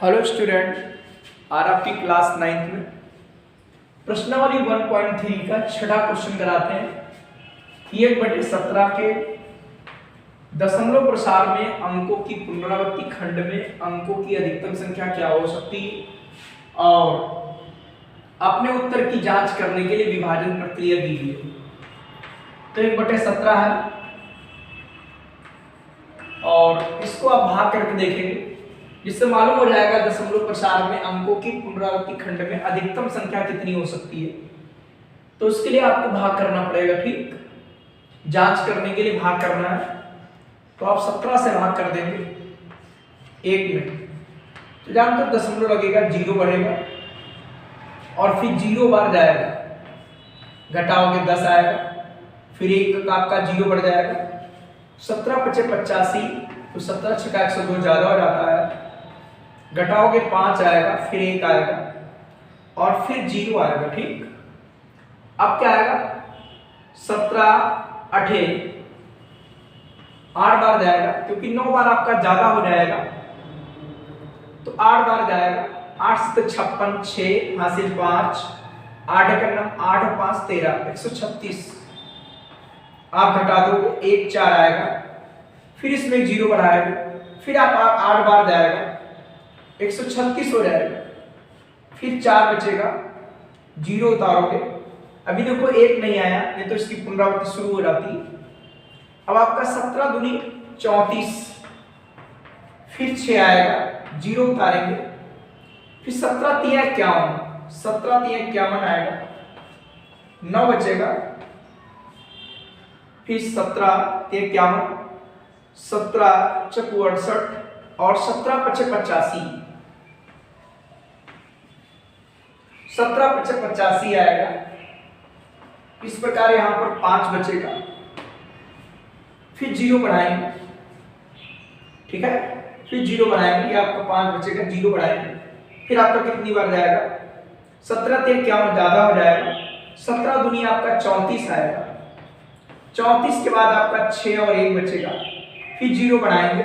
Hello student, आज आपकी class 9th में प्रश्नावली 1.3 का छठा क्वेश्चन कराते हैं। 1/17 के दशमलव प्रसार में अंकों की पुनरावृत्ति खंड में अंकों की अधिकतम संख्या क्या हो सकती है और अपने उत्तर की जांच करने के लिए विभाजन प्रक्रिया कीजिए। तो 1/17 है और इसको आप भाग करके देखेंगे, जिससे मालूम हो जाएगा दशमलव प्रसार में अंकों की पुनरावृत्ति खंड में अधिकतम संख्या कितनी हो सकती है। तो उसके लिए आपको भाग करना पड़ेगा, ठीक, जांच करने के लिए भाग करना है। तो आप 17 से भाग कर देंगे 1 में, तो जहां तक दशमलव लगेगा 0 बढ़ेगा और फिर 0 बार जाएगा, घटाओगे 10 आएगा, फिर 1 का आपका 0 बढ़ जाएगा। 17 × 5 = 85, तो 17 × 6 = 102 ज्यादा हो जाता है, घटाओगे 5 आएगा, फिर 1 आएगा और फिर 0 आएगा, ठीक। अब क्या आएगा, 17 8 8 बार जाएगा, क्योंकि 9 बार आपका ज्यादा हो जाएगा तो 8 बार जाएगा। 8 से 56, 6 हासिल 5, 8 का नाम 8 और 5 13, 136 आप घटा दोगे, 1 4 आएगा, फिर इसमें 0 बढ़ाएगा, फिर आप 8 बार जाएगा, 136 हो जाएगा, फिर 4 बचेगा, 0 उतारोगे। अभी देखो 1 नहीं आया, नहीं तो इसकी पुनरावृत्ति शुरू हो जाती। अब आपका 17 दूनी 34, फिर 6 आएगा, 0 उतारेंगे, फिर 17 3 51, 17 3 51 आएगा, 9 बचेगा, फिर 17 3 51, 17 × 4 = 68 और 17 × 5 = 85, 17 × 5 = 85 आएगा। इस प्रकार यहां पर 5 बचेगा, फिर 0 बढ़ाएंगे, ठीक है, फिर 0 बढ़ाएंगे, ये आपका 5 बचेगा, 0 बढ़ाएंगे, फिर आपका कितनी बार जाएगा, 17 3 51 ज्यादा हो जाएगा, 17 दूनी आपका 34 आएगा, 34 के बाद आपका 6 और 1 बचेगा, फिर 0 बढ़ाएंगे।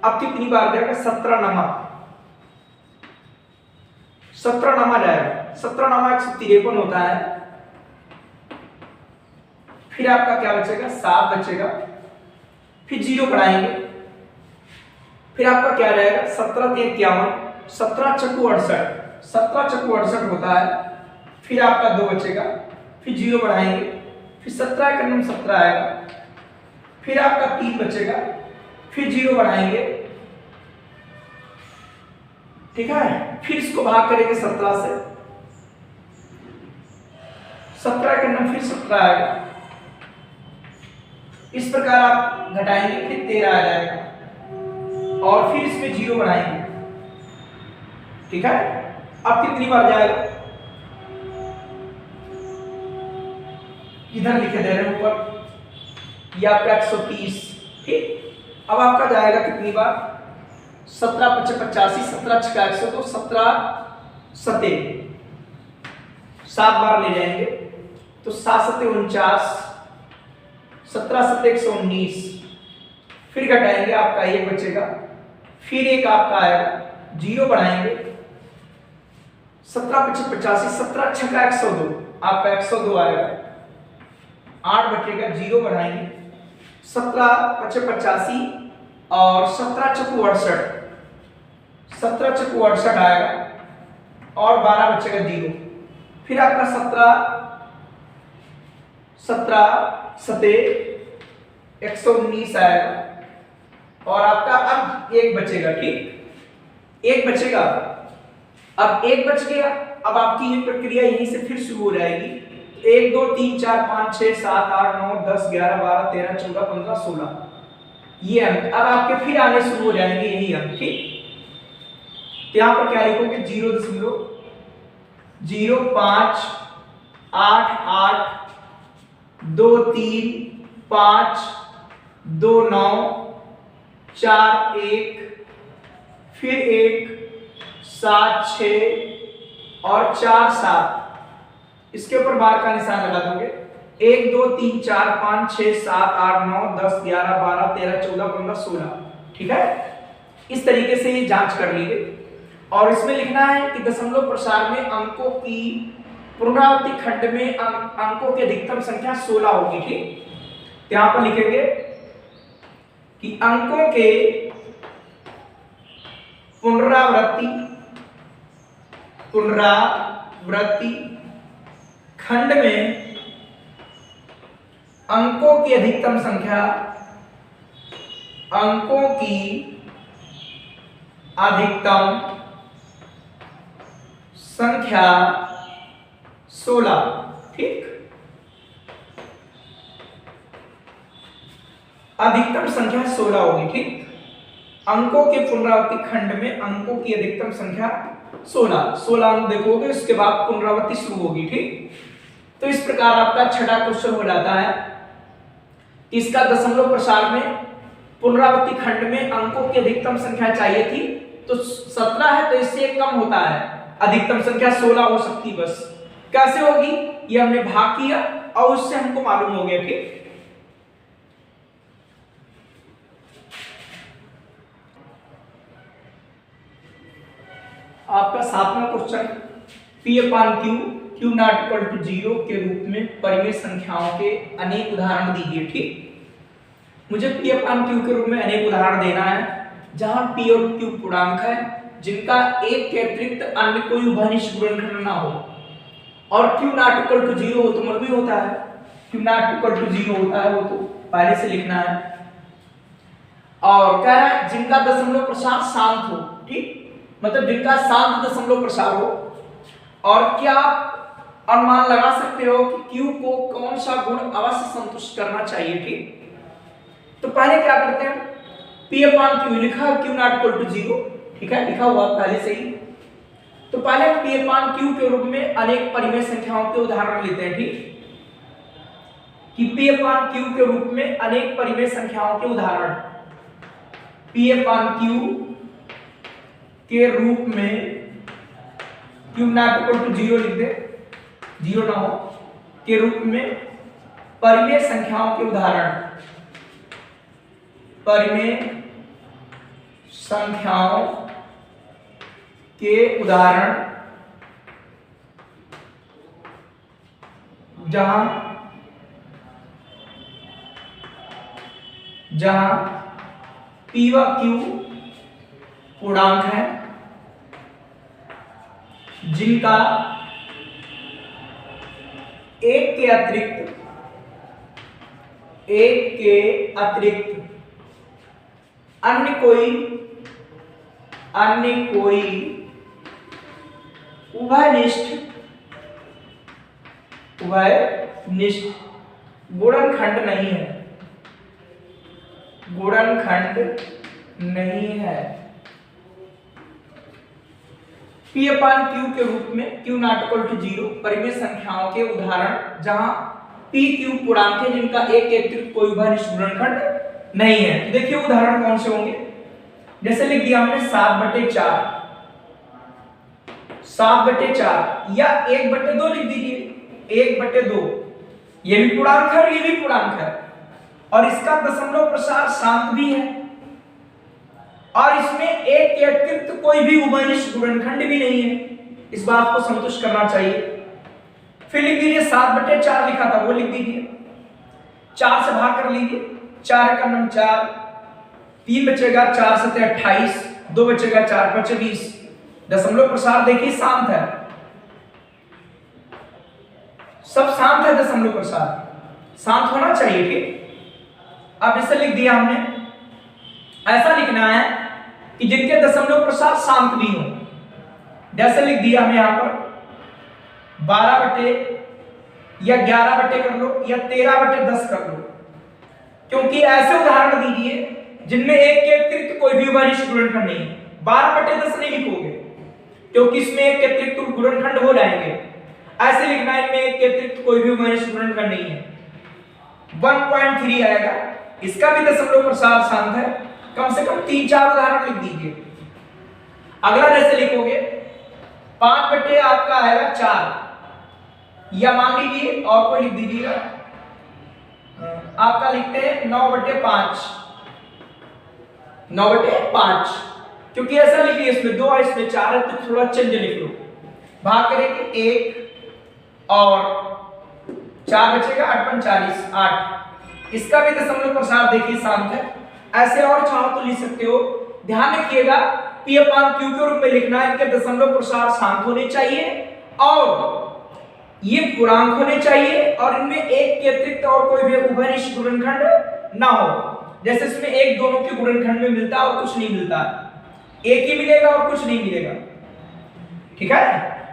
अब कितनी बार जाएगा, 17 नमा 17 नमा जाएगा, 17 नमा 153 होता है। फिर आपका क्या बचेगा, 7 बचेगा, फिर 0 बढ़ाएंगे, फिर आपका क्या रहेगा, 17 3 51, 17 × 4 = 68, 17 × 4 = 68 होता है। फिर आपका 2 बचेगा, फिर 0 बढ़ाएंगे, फिर 17 का नाम 17 आएगा, फिर आपका 3 बचेगा, फिर 0 बढ़ाएंगे, ठीक है, फिर इसको भाग करेंगे 17 से, 17 का नाम फिर 17 आएगा। इस प्रकार आप घटाएंगे, फिर 13 आ जाएगा और फिर इसमें 0 बढ़ाएंगे, ठीक है। अब कितनी बार जाएगा, इधर लिखे दे रहे हैं ऊपर, ये आपका 130, ठीक। अब आपका जाएगा कितनी बार, 17 × 5 = 85, 17 × 6 = 100, तो 17 7 7 बार ले जाएंगे, तो 7 7 49, 17 7 119, फिर घटाएंगे, आपका 1 बचेगा, फिर 1 आपका आएगा, 0 बढ़ाएंगे, 17 × 5 = 85, 17 × 6 = 102, आपका 102 आएगा, 8 बचेगा, 0 बढ़ाएंगे, 17 × 5 = 85 और 17 × 4 = 68, 17 × 4 = 68 आएगा और 12 बचेगा, 0, फिर आपका 17 7 119 आएगा और आपका अब 1 बचेगा, ठीक, 1 बचेगा। अब 1 बच गया, अब आपकी ये प्रक्रिया यहीं से फिर शुरू हो जाएगी। 1 2 3 4 5 6 7 8 9 10 11 12 13 14 15 16 ये अंक अब आपके फिर आने शुरू हो जाएंगे, यही अंक, ठीक। तो यहां पर क्या लिखोगे, 0.0 5 8 8 2 3 5 2 9 4 1 फिर 1 7 6 और 4 7, इसके ऊपर बार का निशान लगा दोगे। 1 2 3 4 5 6 7 8 9 10 11 12 13 14 15 16, ठीक है। इस तरीके से ये जांच कर ली गई। और इसमें लिखना है कि दशमलव प्रसार में अंकों की पुनरावृत्ति खंड में अंकों की अधिकतम संख्या 16 होगी। ठीक, तो यहां पर लिखेंगे कि अंकों के पुनरावृत्ति खंड में अंकों की अधिकतम संख्या 16। ठीक, अधिकतम संख्या 16 होगी। ठीक, अंकों के पुनरावृत्ति खंड में अंकों की अधिकतम संख्या 16 अंक देखोगे, उसके बाद पुनरावृत्ति शुरू होगी। ठीक, तो इस प्रकार आपका छठा क्वेश्चन हो जाता है। इसका दशमलव प्रसार में पुनरावृत्ति खंड में अंकों की अधिकतम संख्या चाहिए थी, तो 17 है, तो इससे एक कम होता है, अधिकतम संख्या 16 हो सकती। बस कैसे होगी ये हमने भाग किया और उससे हमको मालूम हो गया। ठीक, आपका 7वां क्वेश्चन, P अपान Q Q not equal to 0 के रूप में परिमेय संख्याओं के अनेक उदाहरण दीजिए। ठीक, मुझे P अपान Q के रूप में अनेक उदाहरण देना है जहां P और Q पूर्णांक है जिनका एक के अतिरिक्त अन्य कोई उभयनिष्ठ गुणनखंड ना हो, और Q नॉट इक्वल टू 0 हो तो मतलब भी होता है, Q नॉट इक्वल टू 0 होता है, वो तो पहले से लिखना है। और कह रहा है जिनका दशमलव प्रसार शांत हो। ठीक, मतलब जिनका शांत दशमलव प्रसार हो। और क्या आप अनुमान लगा सकते हो कि Q को कौन सा गुण अवश्य संतुष्ट करना चाहिए। ठीक, तो पहले क्या करते हैं, P अपान Q लिखा, Q नॉट इक्वल टू 0। ठीक है, लिखा हुआ पहले से ही। तो पहले P अपान Q के रूप में अनेक परिमेय संख्याओं के उदाहरण लेते हैं। ठीक, कि P अपान Q के रूप में अनेक परिमेय संख्याओं के उदाहरण, P अपान Q के रूप में Q नॉट इक्वल टू 0 लिख दे, 0 ना हो, के रूप में परिमेय संख्याओं के उदाहरण, परिमेय संख्याओं के उदाहरण जहां P व Q पूर्णांक है जिनका एक के अतिरिक्त अन्य कोई उभयनिष्ठ गुणनखंड नहीं है। P अपान Q के रूप में Q नॉट इक्वल टू 0 परिमेय संख्याओं के उदाहरण जहां P Q पूर्णांक है जिनका एक के अतिरिक्त कोई उभयनिष्ठ गुणनखंड नहीं है। तो देखिए उदाहरण कौन से होंगे, जैसे लिख दिया हमने 7/4, 7/4 या 1/2 लिख दीजिए, 1/2, ये भी पूर्णांक है और ये भी पूर्णांक है, और इसका दशमलव प्रसार शांत भी है, और इसमें एक के अतिरिक्त कोई भी उभयनिष्ठ गुणनखंड भी नहीं है। इस बात को संतुष्ट करना चाहिए। फिर लिख दीजिए 7/4 लिखा था वो लिख दीजिए, 4 से भाग कर लीजिए, 4 का नम 4, 3 बचेगा, 4 7 28, 2 बचेगा, 4 5 20। दशमलव प्रसार देखिए शांत है, सब शांत है, दशमलव प्रसार शांत होना चाहिए। ठीक, अब इसे लिख दिया हमने, ऐसा लिखना है कि जिनके दशमलव प्रसार शांत भी हो। जैसे लिख दिया हमने यहां पर 12 या 11 कर लो या 13/10 कर लो, क्योंकि ऐसे उदाहरण दीजिए जिनमें एक के अतिरिक्त कोई भी उभयनिष्ठ गुणनखंड नहीं है। 12/10 नहीं लिखोगे क्योंकि इसमें एक के अतिरिक्त गुणनखंड हो जाएंगे। ऐसे लिखना है इनमें एक के अतिरिक्त कोई भी उभयनिष्ठ गुणनखंड नहीं है। 1.3 आएगा, इसका भी दशमलव प्रसार शांत है। कम से कम 3-4 उदाहरण लिख दीजिए। अगला जैसे लिखोगे 5 आपका आएगा 4, या मान लीजिए और कोई लिख दीजिएगा, आपका लिखते हैं 9/5, क्योंकि ऐसा लिखिए इसमें 2 है इसमें 4 है तो थोड़ा चेंज लिख लो। भाग करेंगे 1 और 4 बचेगा 8 × 40 8। इसका भी दशमलव प्रसार देखिए शांत है। ऐसे और चाहो तो लिख सकते हो। ध्यान रखिएगा P/Q के रूप में लिखना है, इनके दशमलव प्रसार शांत होने चाहिए और ये पूर्णांक होने चाहिए और इनमें एक के अतिरिक्त और कोई भी उभयनिष्ठ गुणनखंड ना हो। जैसे इसमें एक दोनों के गुणनखंड में मिलता है और कुछ नहीं मिलता, एक ही मिलेगा और कुछ नहीं मिलेगा। ठीक है,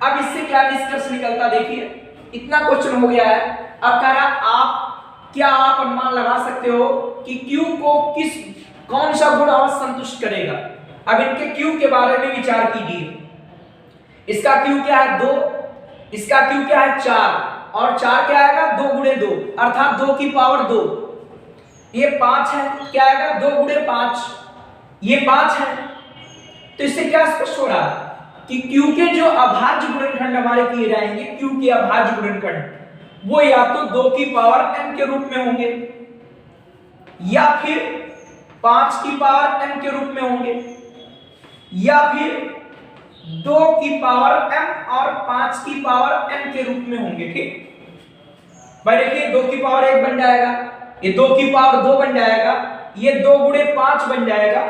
अब इससे क्या निष्कर्ष निकलता देखिए, इतना क्वेश्चन हो गया है। अब कह रहा आप अनुमान लगा सकते हो कि Q को कौन सा गुण अवश्य संतुष्ट करेगा। अब इनके Q के बारे में विचार कीजिए। इसका Q क्या है 2, इसका Q क्या है 4 और 4 क्या आएगा 2 × 2 अर्थात 2 की पावर 2। ये 5 है, क्या आएगा 2 × 5, ये 5 है। तो इससे क्या स्पष्ट हो रहा है कि Q के जो अभाज्य गुणनखंड हमारे किए जाएंगे, Q के अभाज्य गुणनखंड वो या तो 2 की पावर n के रूप में होंगे या फिर 5 की पावर n के रूप में होंगे या फिर 2 की पावर m और 5 की पावर n के रूप में होंगे। ठीक भाई, देखिए 2 की पावर 1 बन जाएगा, ये 2 की पावर 2 बन जाएगा, ये 2 × 5 बन जाएगा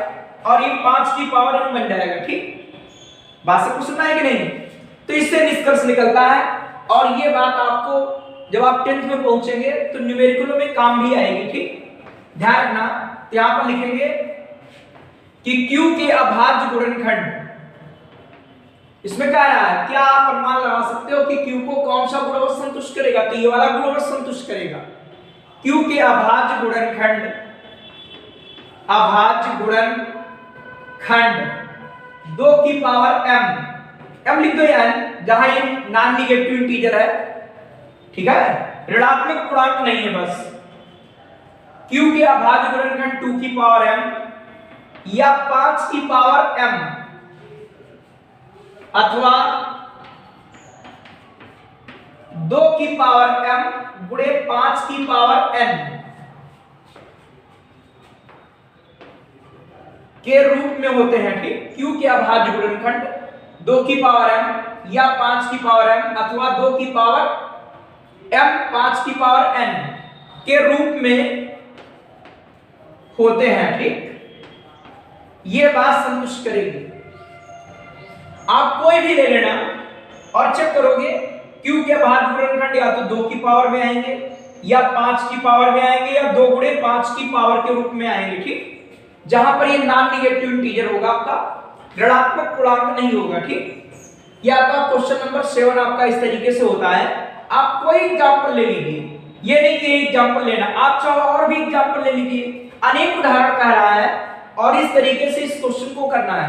और ये 5 की पावर n बन जाएगा। ठीक, बात से पूछना है कि नहीं? तो इससे निष्कर्ष निकलता है और ये बात आपको जब आप 10th में पहुंचेंगे तो न्यूमेरिकलों में काम भी आएगी। ठीक, ध्यान रखना, यहां पर लिखेंगे कि Q के अभाज्य गुणनखंड, इसमें कह रहा है क्या आप अनुमान लगा सकते हो कि Q को कौन सा गुण अवश्य संतुष्ट करेगा? तो ये वाला गुण अवश्य संतुष्ट करेगा। Q के अभाज्य गुणनखंड, अभाज्य गुणनखंड 2 की पावर m लिख दो यार, जहां ये नॉन नेगेटिव इंटीजर है। ठीक है, ऋणात्मक पूर्णांक नहीं है बस। Q के अभाज्य गुणनखंड 2 की पावर m या 5 की पावर m अथवा 2 की पावर m गुणे 5 की पावर n के रूप में होते हैं। ठीक, Q के अभाज्य गुणनखंड 2 की पावर m या 5 की पावर m अथवा 2 की पावर m 5 की पावर n के रूप में होते हैं। ठीक, ये बात संतुष्ट करेगी। आप कोई भी ले लेना और चेक करोगे Q के अभाज्य गुणनखंड या तो 2 की पावर में आएंगे या 5 की पावर में आएंगे या 2 × 5 की पावर के रूप में आएंगे। ठीक, जहां पर ये नॉन नेगेटिव इंटीजर होगा, आपका ऋणात्मक पूर्णांक नहीं होगा। ठीक, ये आपका क्वेश्चन नंबर 7 आपका इस तरीके से होता है। आप कोई एग्जांपल ले लीजिए, ये नहीं कि एग्जांपल लेना, आप चाहो और भी एग्जांपल ले लीजिए। अनेक उदाहरण कह रहा है और इस तरीके से इस क्वेश्चन को करना है।